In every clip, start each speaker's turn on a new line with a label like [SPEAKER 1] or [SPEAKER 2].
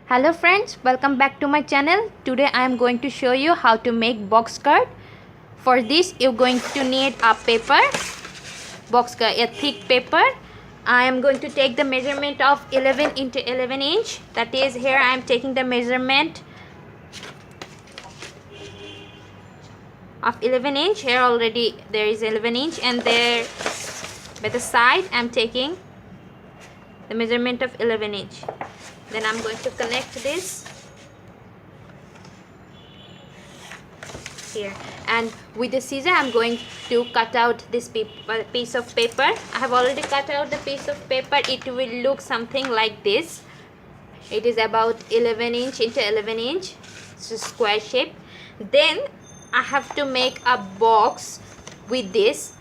[SPEAKER 1] Hello friends, welcome back to my channel. Today I am going to show you how to make box skirt. For this you're going to need a paper, box skirt, a thick paper. I am going to take the measurement of 11 into 11 inch. That is, here I am taking the measurement of 11 inch. Here already there is 11 inch, and there by the side I am taking the measurement of 11 inch. Then I'm going to connect this here, and with the scissor I'm going to cut out this piece of paper. I have already cut out the piece of paper. It will look something like this. It is about 11 inch into 11 inch. It's a square shape. Then I have to make a box with this.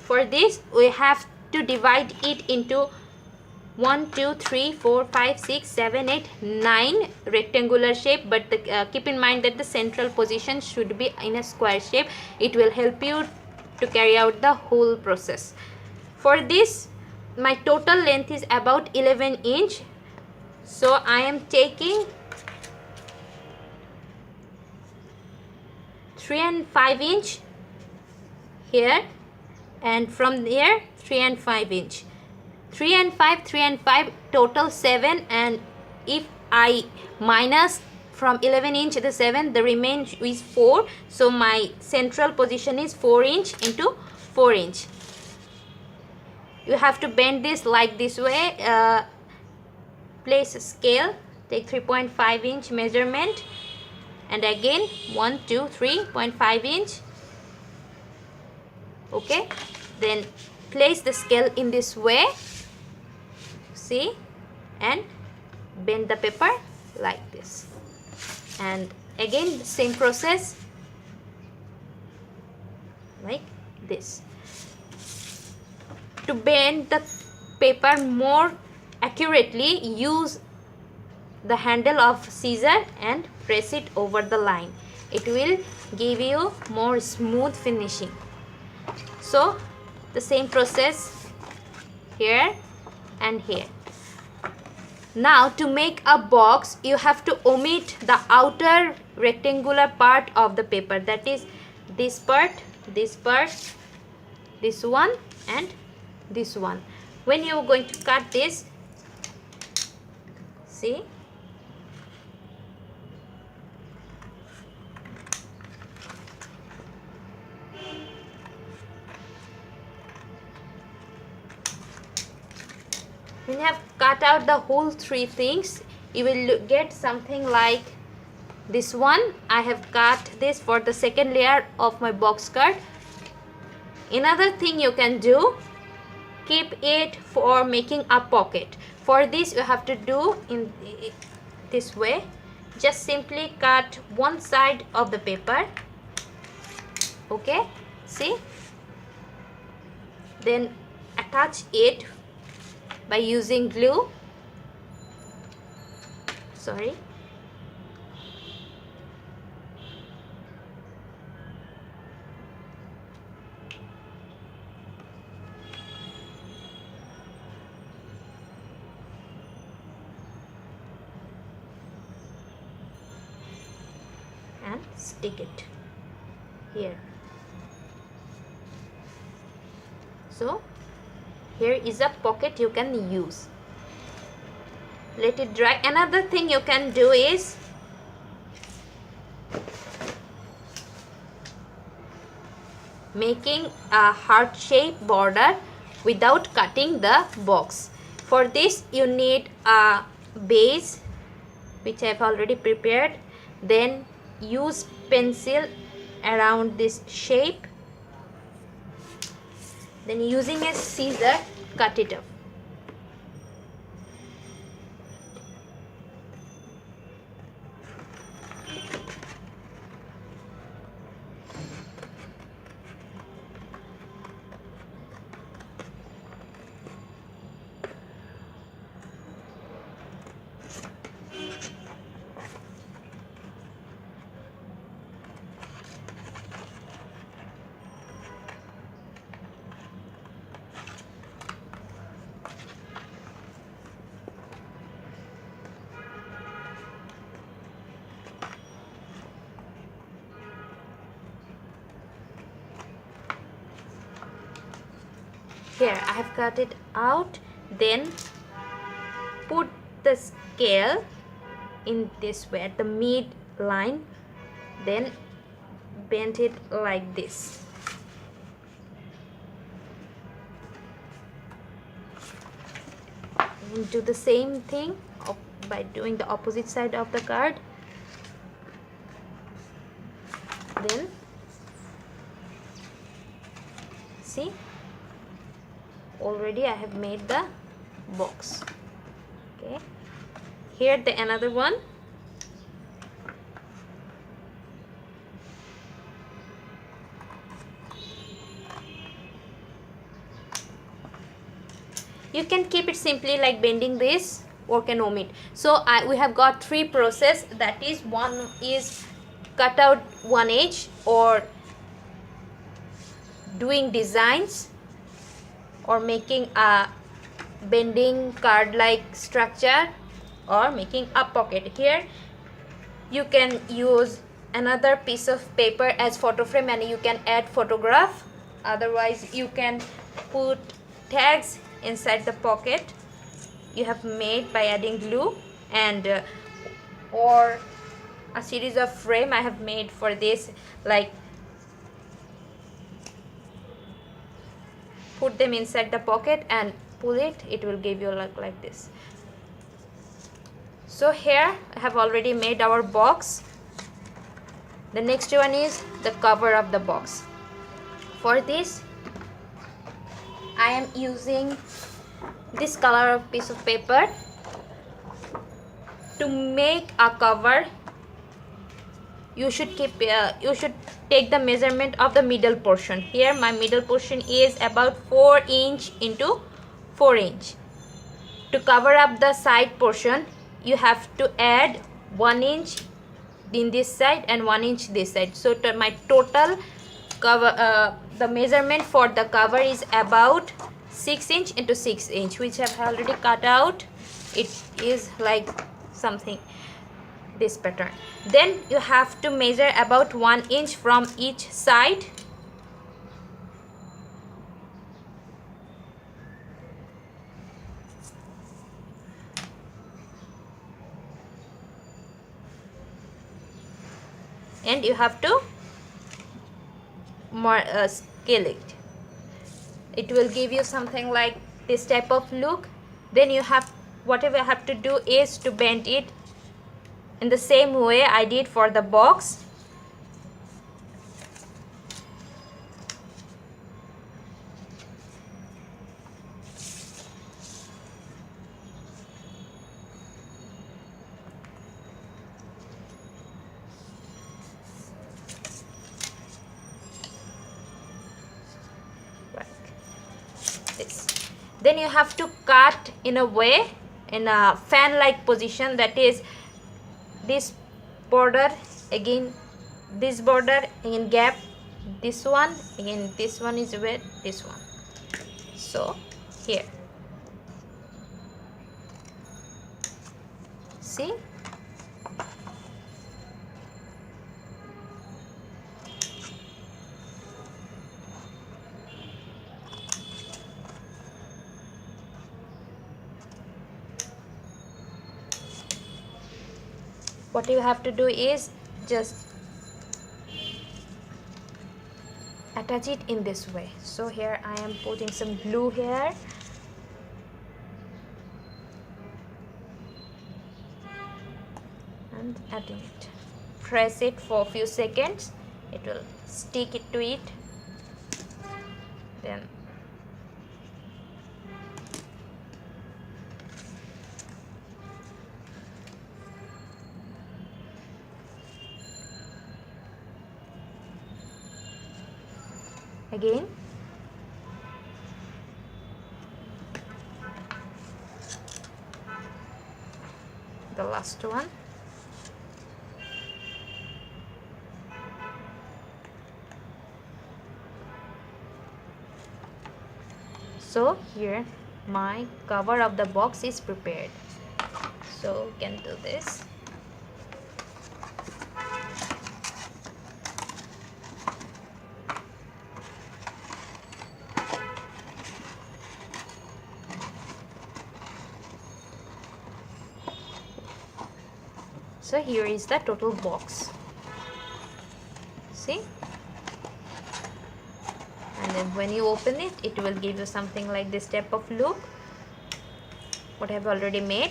[SPEAKER 1] For this we have to divide it into 1 2 3 4 5 6 7 8 9 rectangular shape, but keep in mind that the central position should be in a square shape. It will help you to carry out the whole process. For this my total length is about 11 inch, so I am taking 3 and 5 inch here, and from there 3 and 5 inch. 3 and 5, total 7, and if I minus from 11 inch the 7, the remaining is 4, so my central position is 4 inch into 4 inch. You have to bend this like this way. Place a scale, take 3.5 inch measurement, and again 1 2 3.5 inch. Okay, then place the scale in this way, see, and bend the paper like this, and again the same process like this. To bend the paper more accurately, use the handle of scissor and press it over the line. It will give you more smooth finishing. So the same process here and here. Now to make a box, you have to omit the outer rectangular part of the paper, that is this part, this one, and this one. When you are going to cut this, see, when you have cut out the whole three things, you will get something like this one. I have cut this for the second layer of my box skirt. Another thing you can do, keep it for making a pocket. For this you have to do in this way. Just simply cut one side of the paper, okay, see, then attach it by using glue, and stick it here. So here is a pocket you can use. Let it dry. Another thing you can do is making a heart shape border without cutting the box. For this you need a base, which I have already prepared. Then use pencil around this shape, then using a scissor cut it off. here I have cut it out, then put the scale in this way at the mid line, then bend it like this. And do the same thing by doing the opposite side of the card. Then see, already I have made the box. Okay, here the another one. You can keep it simply like bending this or can omit. So we have got three process, that is, one is cut out one edge or doing designs or making a bending card like structure or making a pocket. Here you can use another piece of paper as photo frame and you can add photograph. Otherwise you can put tags inside the pocket you have made by adding glue, and or a series of frame I have made for this, like put them inside the pocket and pull it, it will give you look like this. So here I have already made our box. The next one is the cover of the box. For this I am using this color of piece of paper. To make a cover, you should take the measurement of the middle portion. Here my middle portion is about 4 inch into 4 inch. To cover up the side portion, you have to add 1 inch in this side and 1 inch this side. So my total cover, the measurement for the cover is about 6 inch into 6 inch, which I have already cut out. It is like something this pattern. Then you have to measure about 1 inch from each side. And you have to scale it. It will give you something like this type of look. Then you have, whatever you have to do is to bend it in the same way I did for the box. Then you have to cut in a way, in a fan like position, that is this border, again this border, again gap, this one, again this one is with this one. So here, see, what you have to do is just attach it in this way. So here I am putting some glue here, and adding it. Press it for a few seconds, it will stick it to it. Then again the last one. So here my cover of the box is prepared. So you can do this. So here is the total box. See? And then when you open it, it will give you something like this type of look, what I have already made.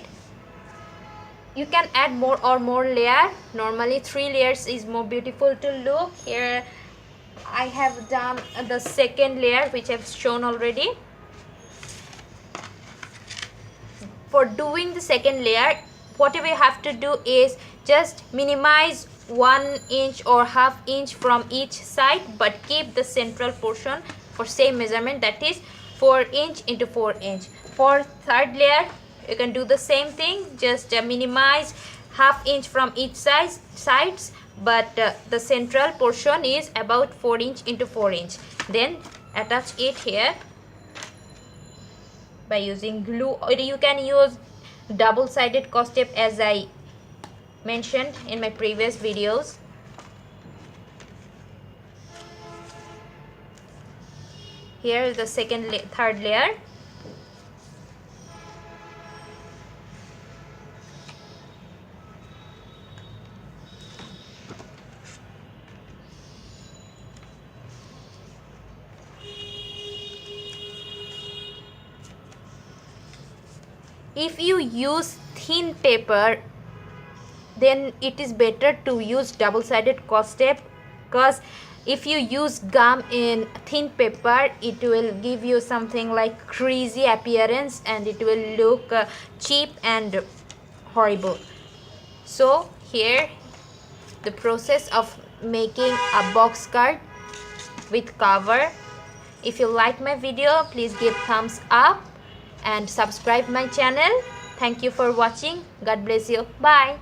[SPEAKER 1] You can add more layer. Normally 3 layers is more beautiful to look. Here I have done the second layer, which I've shown already. For doing the second layer, whatever you have to do is just minimize 1 inch or ½ inch from each side, but keep the central portion for same measurement, that is 4 inch into 4 inch. For third layer, you can do the same thing, just minimize ½ inch from each sides, but the central portion is about 4 inch into 4 inch. Then attach it here by using glue, or you can use double-sided Scotch tape as I mentioned in my previous videos. Here is the third layer. If you use thin paper, then it is better to use double-sided Scotch tape, because if you use gum in thin paper, it will give you something like greasy appearance and it will look cheap and horrible. So here the process of making a box card with cover. If you like my video, please give thumbs up and subscribe my channel. Thank you for watching. God bless you. Bye.